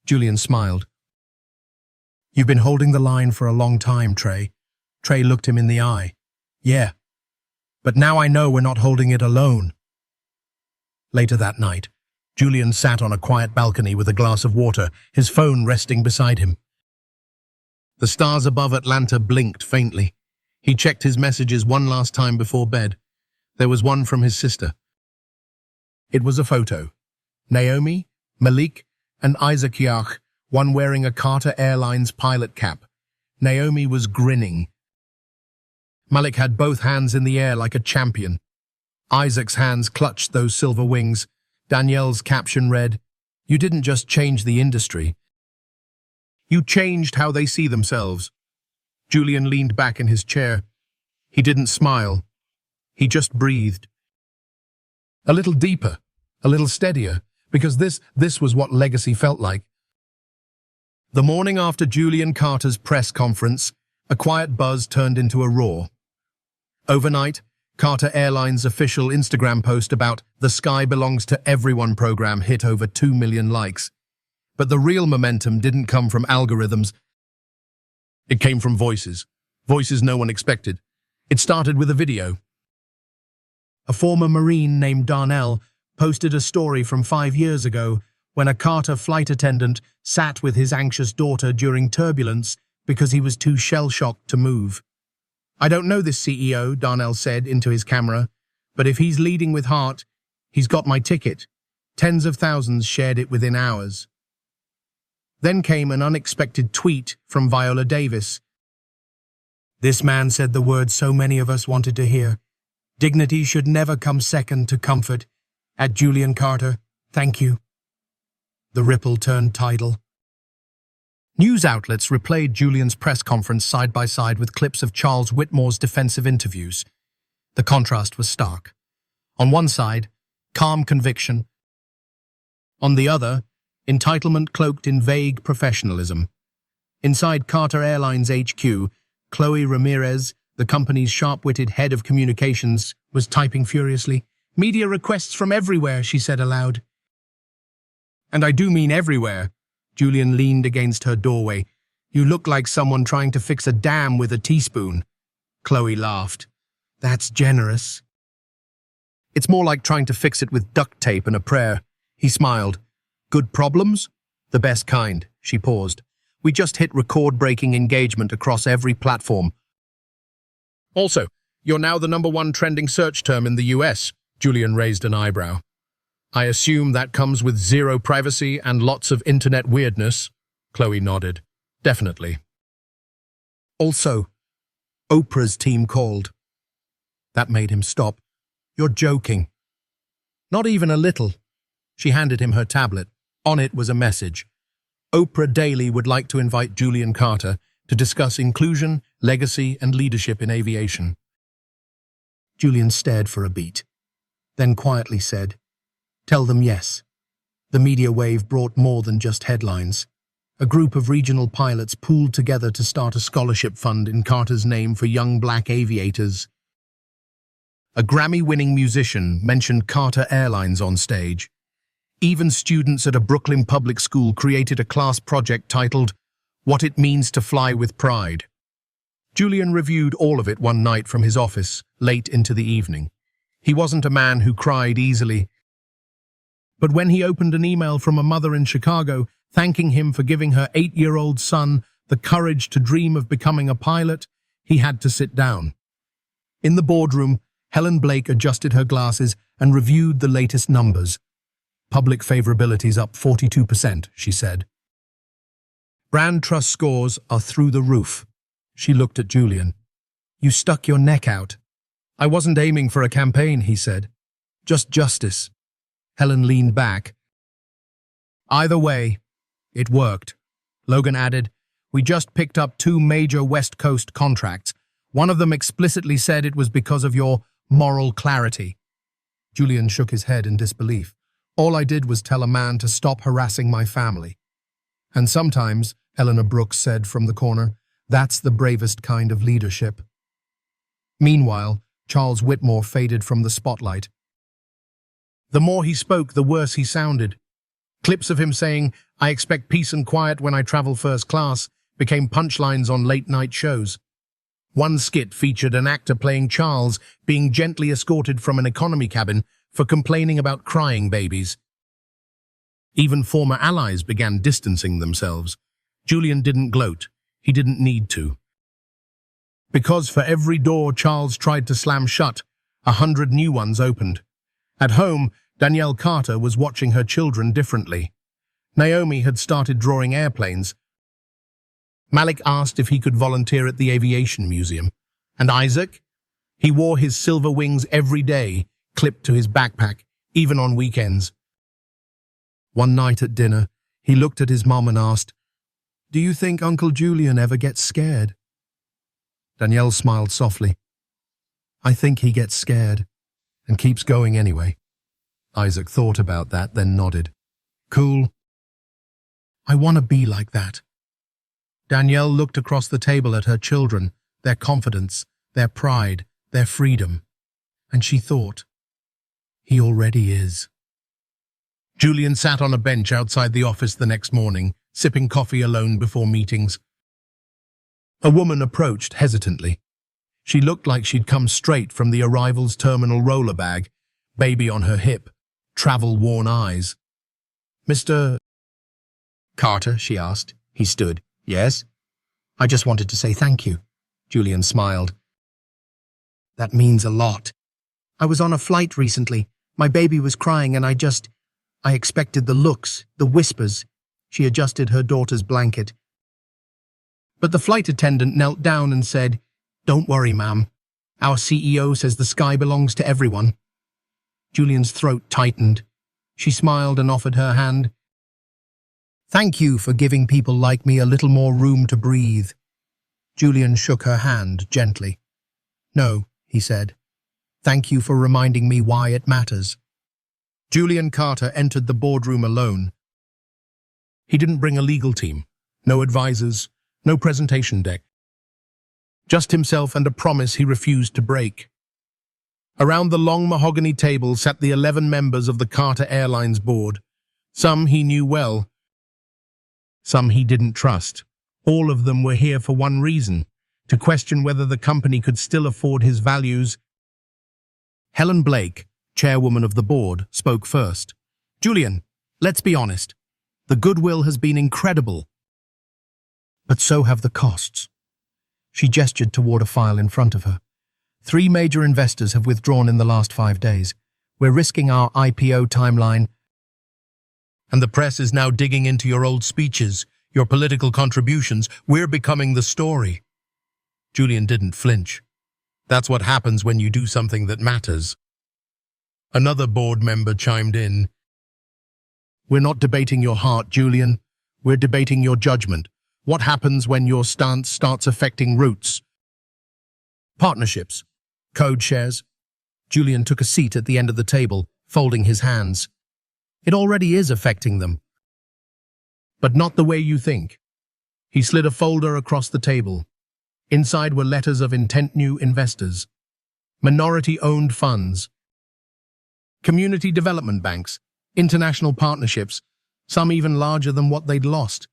Julian smiled. You've been holding the line for a long time, Trey. Trey looked him in the eye. Yeah, but now I know we're not holding it alone. Later that night, Julian sat on a quiet balcony with a glass of water, his phone resting beside him. The stars above Atlanta blinked faintly. He checked his messages one last time before bed. There was one from his sister. It was a photo. Naomi, Malik, and Isaac Yach, one wearing a Carter Airlines pilot cap. Naomi was grinning. Malik had both hands in the air like a champion. Isaac's hands clutched those silver wings. Danielle's caption read, "You didn't just change the industry. You changed how they see themselves." Julian leaned back in his chair. He didn't smile. He just breathed. A little deeper, a little steadier, because this was what legacy felt like. The morning after Julian Carter's press conference, a quiet buzz turned into a roar. Overnight, Carter Airlines' official Instagram post about "The Sky Belongs to Everyone" program hit over 2 million likes. But the real momentum didn't come from algorithms. It came from voices. Voices no one expected. It started with a video. A former Marine named Darnell posted a story from 5 years ago when a Carter flight attendant sat with his anxious daughter during turbulence because he was too shell-shocked to move. "I don't know this CEO," Darnell said into his camera, "but if he's leading with heart, he's got my ticket." Tens of thousands shared it within hours. Then came an unexpected tweet from Viola Davis. "This man said the words so many of us wanted to hear. Dignity should never come second to comfort. At Julian Carter, thank you." The ripple turned tidal. News outlets replayed Julian's press conference side by side with clips of Charles Whitmore's defensive interviews. The contrast was stark. On one side, calm conviction. On the other, entitlement cloaked in vague professionalism. Inside Carter Airlines HQ, Chloe Ramirez, the company's sharp-witted head of communications, was typing furiously. "Media requests from everywhere," she said aloud. "And I do mean everywhere." Julian leaned against her doorway. "You look like someone trying to fix a dam with a teaspoon." Chloe laughed. "That's generous." "It's more like trying to fix it with duct tape and a prayer." He smiled. "Good problems?" "The best kind." She paused. "We just hit record-breaking engagement across every platform." "Also, you're now the #1 trending search term in the US." Julian raised an eyebrow. "I assume that comes with zero privacy and lots of internet weirdness." Chloe nodded. "Definitely." "Also, Oprah's team called." That made him stop. "You're joking." "Not even a little." She handed him her tablet. On it was a message. Oprah Daily would like to invite Julian Carter to discuss inclusion, legacy, and leadership in aviation. Julian stared for a beat, then quietly said, "Tell them yes." The media wave brought more than just headlines. A group of regional pilots pooled together to start a scholarship fund in Carter's name for young black aviators. A Grammy-winning musician mentioned Carter Airlines on stage. Even students at a Brooklyn public school created a class project titled "What It Means to Fly with Pride." Julian reviewed all of it one night from his office, late into the evening. He wasn't a man who cried easily. But when he opened an email from a mother in Chicago thanking him for giving her 8-year-old son the courage to dream of becoming a pilot, he had to sit down. In the boardroom, Helen Blake adjusted her glasses and reviewed the latest numbers. "Public favorability's up 42%, she said. "Brand trust scores are through the roof." She looked at Julian. "You stuck your neck out." "I wasn't aiming for a campaign," he said. "Just justice." Helen leaned back. "Either way, it worked." Logan added, "We just picked up 2 major West Coast contracts. One of them explicitly said it was because of your moral clarity." Julian shook his head in disbelief. "All I did was tell a man to stop harassing my family." "And sometimes," Eleanor Brooks said from the corner, "that's the bravest kind of leadership." Meanwhile, Charles Whitmore faded from the spotlight. The more he spoke, the worse he sounded. Clips of him saying, "I expect peace and quiet when I travel first class," became punchlines on late-night shows. One skit featured an actor playing Charles being gently escorted from an economy cabin for complaining about crying babies. Even former allies began distancing themselves. Julian didn't gloat. He didn't need to. Because for every door Charles tried to slam shut, 100 new ones opened. At home, Danielle Carter was watching her children differently. Naomi had started drawing airplanes. Malik asked if he could volunteer at the Aviation Museum. And Isaac? He wore his silver wings every day, clipped to his backpack, even on weekends. One night at dinner, he looked at his mom and asked, "Do you think Uncle Julian ever gets scared?" Danielle smiled softly. "I think he gets scared and keeps going anyway." Isaac thought about that, then nodded. "Cool. I want to be like that." Danielle looked across the table at her children, their confidence, their pride, their freedom, and she thought, he already is. Julian sat on a bench outside the office the next morning, sipping coffee alone before meetings. A woman approached hesitantly. She looked like she'd come straight from the arrivals terminal roller bag, baby on her hip, travel-worn eyes. "Mr. Carter?" she asked. He stood. "Yes?" "I just wanted to say thank you." Julian smiled. "That means a lot. I was on a flight recently. My baby was crying and I expected the looks, the whispers." She adjusted her daughter's blanket. But the flight attendant knelt down and said, "Don't worry, ma'am. Our CEO says the sky belongs to everyone." Julian's throat tightened. She smiled and offered her hand. "Thank you for giving people like me a little more room to breathe." Julian shook her hand gently. "No," he said. "Thank you for reminding me why it matters." Julian Carter entered the boardroom alone. He didn't bring a legal team, no advisors, no presentation deck. Just himself and a promise he refused to break. Around the long mahogany table sat the 11 members of the Carter Airlines board. Some he knew well, some he didn't trust. All of them were here for one reason, to question whether the company could still afford his values. Helen Blake, chairwoman of the board, spoke first. "Julian, let's be honest. The goodwill has been incredible. But so have the costs." She gestured toward a file in front of her. 3 major investors have withdrawn in the last 5 days. We're risking our IPO timeline. And the press is now digging into your old speeches, your political contributions. We're becoming the story. Julian didn't flinch. That's what happens when you do something that matters. Another board member chimed in. "We're not debating your heart, Julian. We're debating your judgment. What happens when your stance starts affecting roots? Partnerships, code shares." Julian took a seat at the end of the table, folding his hands. "It already is affecting them. But not the way you think." He slid a folder across the table. Inside were letters of intent: new investors, minority-owned funds, community development banks, international partnerships, some even larger than what they'd lost.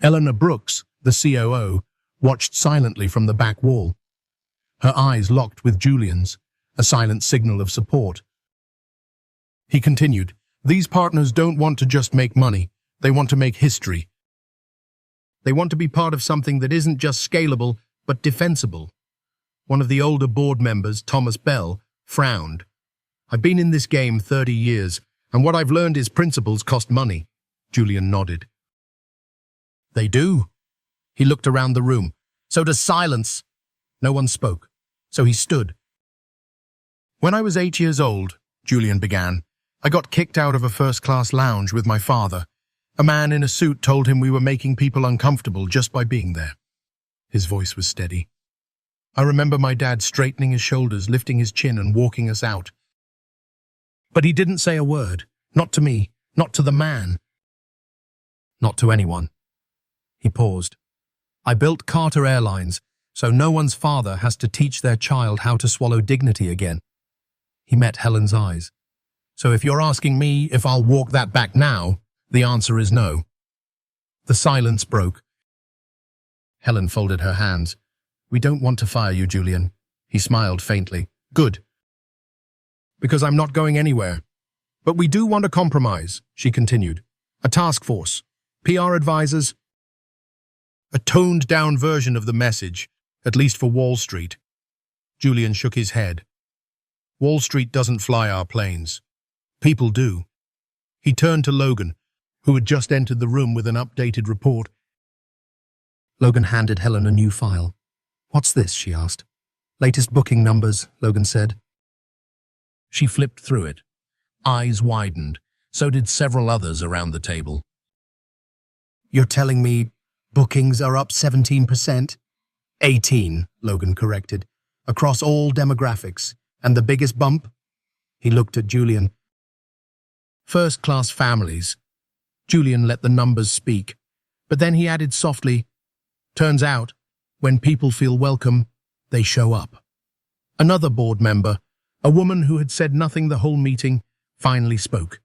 Eleanor Brooks, the COO, watched silently from the back wall. Her eyes locked with Julian's, a silent signal of support. He continued, "These partners don't want to just make money. They want to make history. They want to be part of something that isn't just scalable, but defensible." One of the older board members, Thomas Bell, frowned. "I've been in this game 30 years, and what I've learned is principles cost money." Julian nodded. "They do." He looked around the room. "So does silence." No one spoke, so he stood. "When I was 8 years old," Julian began, "I got kicked out of a first-class lounge with my father. A man in a suit told him we were making people uncomfortable just by being there." His voice was steady. "I remember my dad straightening his shoulders, lifting his chin, and walking us out. But he didn't say a word. Not to me, not to the man, not to anyone." He paused. "I built Carter Airlines, so no one's father has to teach their child how to swallow dignity again." He met Helen's eyes. "So if you're asking me if I'll walk that back now, the answer is no." The silence broke. Helen folded her hands. "We don't want to fire you, Julian." He smiled faintly. "Good. Because I'm not going anywhere. But we do want a compromise," she continued. "A task force, PR advisors, A toned-down version of the message, at least for Wall Street. Julian shook his head. Wall Street doesn't fly our planes. People do. He turned to Logan, who had just entered the room with an updated report. Logan handed Helen a new file. "What's this?" she asked. "Latest booking numbers," Logan said. She flipped through it. Eyes widened. So did several others around the table. "You're telling me bookings are up 17%? 18, Logan corrected. "Across all demographics. And the biggest bump?" He looked at Julian. "First-class families." Julian let the numbers speak, but then he added softly, "Turns out, when people feel welcome, they show up." Another board member, a woman who had said nothing the whole meeting, finally spoke.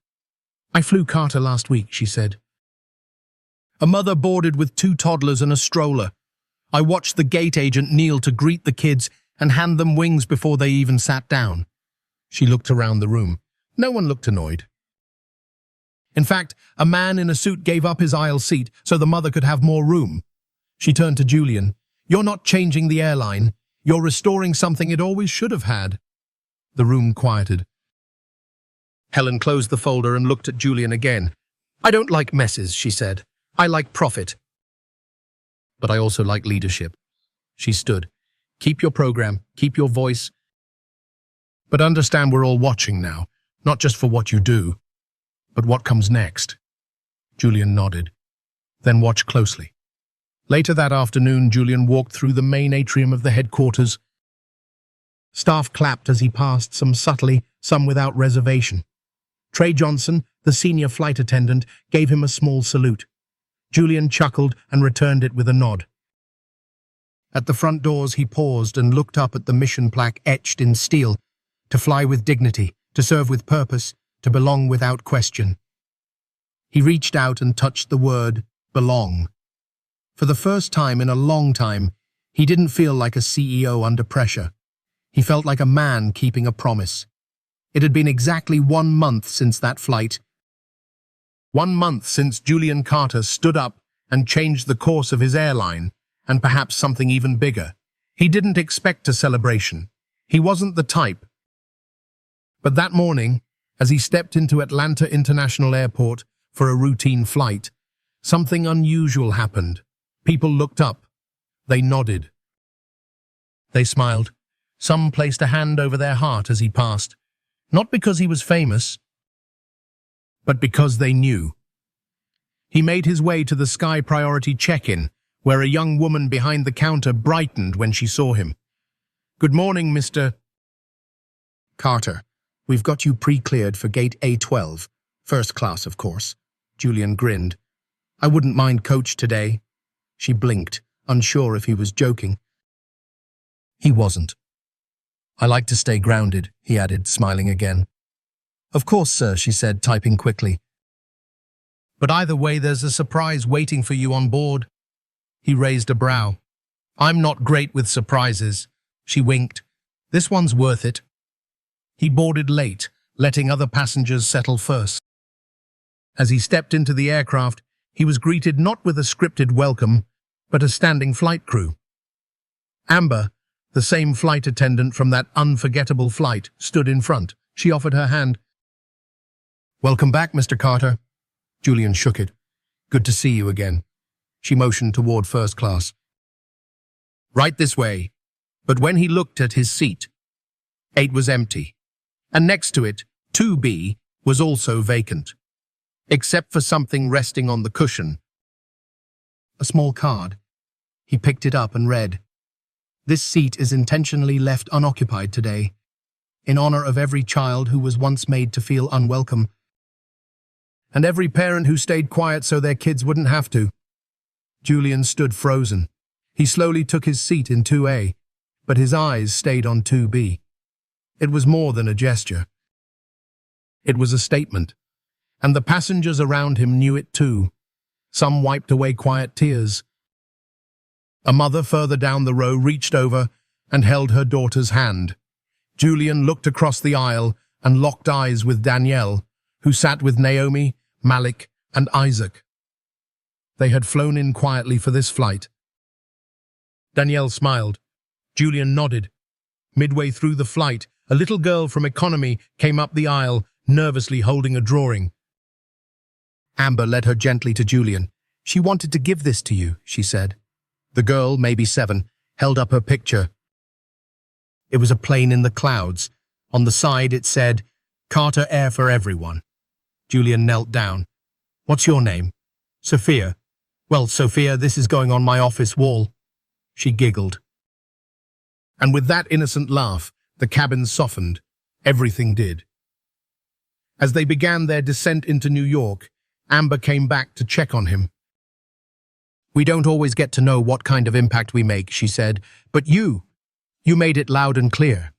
"I flew Carter last week," she said. "A mother boarded with 2 toddlers and a stroller. I watched the gate agent kneel to greet the kids and hand them wings before they even sat down." She looked around the room. No one looked annoyed. In fact, a man in a suit gave up his aisle seat so the mother could have more room. She turned to Julian. "You're not changing the airline. You're restoring something it always should have had." The room quieted. Helen closed the folder and looked at Julian again. "I don't like messes," she said. "I like profit. But I also like leadership." She stood. "Keep your program, keep your voice. But understand we're all watching now, not just for what you do, but what comes next." Julian nodded. "Then watch closely." Later that afternoon, Julian walked through the main atrium of the headquarters. Staff clapped as he passed, some subtly, some without reservation. Trey Johnson, the senior flight attendant, gave him a small salute. Julian chuckled and returned it with a nod. At the front doors, he paused and looked up at the mission plaque etched in steel. To fly with dignity, to serve with purpose, to belong without question. He reached out and touched the word, belong. For the first time in a long time, he didn't feel like a CEO under pressure. He felt like a man keeping a promise. It had been exactly 1 month since that flight. 1 month since Julian Carter stood up and changed the course of his airline, and perhaps something even bigger. He didn't expect a celebration. He wasn't the type. But that morning, as he stepped into Atlanta International Airport for a routine flight, something unusual happened. People looked up. They nodded. They smiled. Some placed a hand over their heart as he passed. Not because he was famous, but because they knew. He made his way to the Sky Priority check-in, where a young woman behind the counter brightened when she saw him. "Good morning, Mr. Carter. We've got you pre-cleared for gate A12. First class, of course." Julian grinned. "I wouldn't mind coach today." She blinked, unsure if he was joking. He wasn't. "I like to stay grounded," he added, smiling again. "Of course, sir," she said, typing quickly. "But either way, there's a surprise waiting for you on board." He raised a brow. "I'm not great with surprises." She winked. "This one's worth it." He boarded late, letting other passengers settle first. As he stepped into the aircraft, he was greeted not with a scripted welcome, but a standing flight crew. Amber, the same flight attendant from that unforgettable flight, stood in front. She offered her hand. "Welcome back, Mr. Carter." Julian shook it. "Good to see you again." She motioned toward first class. "Right this way." But when he looked at his seat, 8 was empty, and next to it, 2B was also vacant, except for something resting on the cushion. A small card. He picked it up and read, "This seat is intentionally left unoccupied today, in honor of every child who was once made to feel unwelcome, and every parent who stayed quiet so their kids wouldn't have to." Julian stood frozen. He slowly took his seat in 2A, but his eyes stayed on 2B. It was more than a gesture. It was a statement, and the passengers around him knew it too. Some wiped away quiet tears. A mother further down the row reached over and held her daughter's hand. Julian looked across the aisle and locked eyes with Danielle, who sat with Naomi, Malik, and Isaac. They had flown in quietly for this flight, Danielle smiled. Julian nodded. Midway through the flight, a little girl from economy came up the aisle, nervously holding a drawing. Amber led her gently to Julian. "She wanted to give this to you," she said. The girl, maybe 7, held up her picture. It was a plane in the clouds. On the side it said, "Carter Air for Everyone." Julian knelt down. "What's your name?" "Sophia." "Well, Sophia, this is going on my office wall." She giggled. And with that innocent laugh, the cabin softened. Everything did. As they began their descent into New York, Amber came back to check on him. "We don't always get to know what kind of impact we make," she said, "but you made it loud and clear."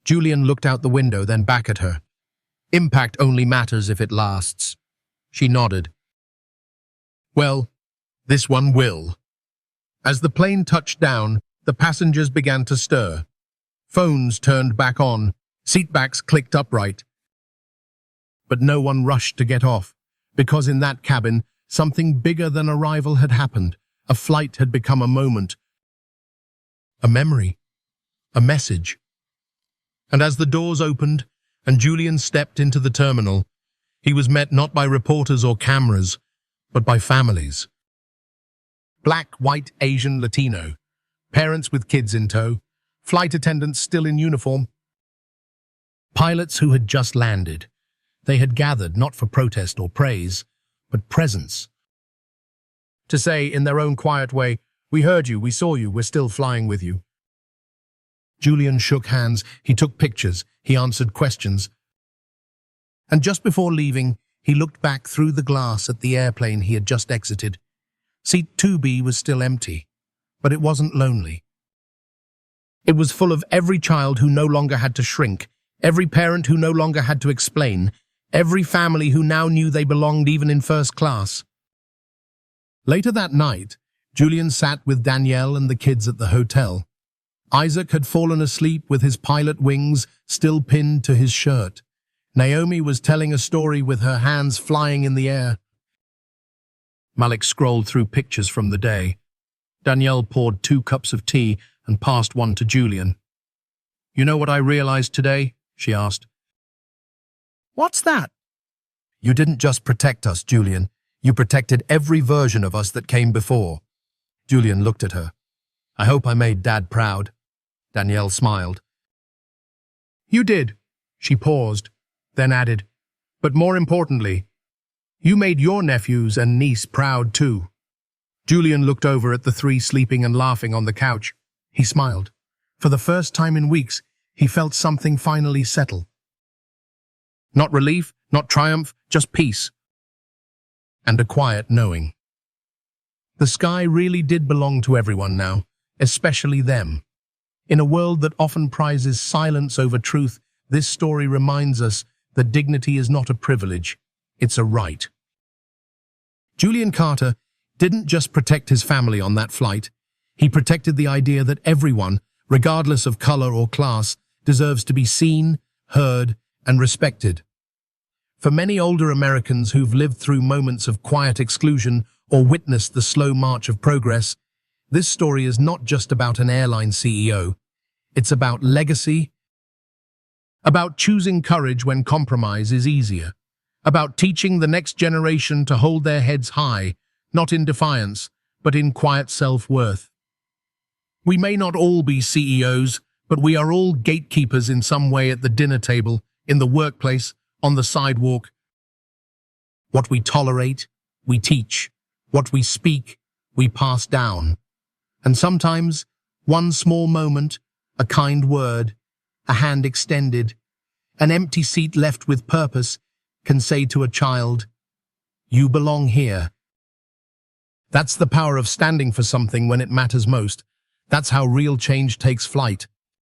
Julian looked out the window, then back at her. "Impact only matters if it lasts." She nodded. "Well, this one will." As the plane touched down, the passengers began to stir. Phones turned back on, seatbacks clicked upright. But no one rushed to get off, because in that cabin, something bigger than arrival had happened. A flight had become a moment, a memory, a message. And as the doors opened and Julian stepped into the terminal, he was met not by reporters or cameras, but by families. Black, white, Asian, Latino, parents with kids in tow, flight attendants still in uniform, pilots who had just landed. They had gathered not for protest or praise, but presence. To say, in their own quiet way, "We heard you, we saw you, we're still flying with you." Julian shook hands, he took pictures, he answered questions. And just before leaving, he looked back through the glass at the airplane he had just exited. Seat 2B was still empty, but it wasn't lonely. It was full of every child who no longer had to shrink, every parent who no longer had to explain, every family who now knew they belonged even in first class. Later that night, Julian sat with Danielle and the kids at the hotel. Isaac had fallen asleep with his pilot wings still pinned to his shirt. Naomi was telling a story with her hands flying in the air. Malik scrolled through pictures from the day. Danielle poured 2 cups of tea and passed one to Julian. "You know what I realized today?" she asked. "What's that?" "You didn't just protect us, Julian. You protected every version of us that came before." Julian looked at her. "I hope I made Dad proud." Danielle smiled. "You did." She paused, then added, "But more importantly, you made your nephews and niece proud too." Julian looked over at the 3 sleeping and laughing on the couch. He smiled. For the first time in weeks, he felt something finally settle. Not relief, not triumph, just peace. And a quiet knowing. The sky really did belong to everyone now, especially them. In a world that often prizes silence over truth, this story reminds us that dignity is not a privilege, it's a right. Julian Carter didn't just protect his family on that flight. He protected the idea that everyone, regardless of color or class, deserves to be seen, heard, and respected. For many older Americans who've lived through moments of quiet exclusion or witnessed the slow march of progress, this story is not just about an airline CEO. It's about legacy, about choosing courage when compromise is easier, about teaching the next generation to hold their heads high, not in defiance, but in quiet self-worth. We may not all be CEOs, but we are all gatekeepers in some way at the dinner table, in the workplace, on the sidewalk. What we tolerate, we teach. What we speak, we pass down. And sometimes, one small moment, a kind word, a hand extended, an empty seat left with purpose, can say to a child, "You belong here." That's the power of standing for something when it matters most. That's how real change takes flight.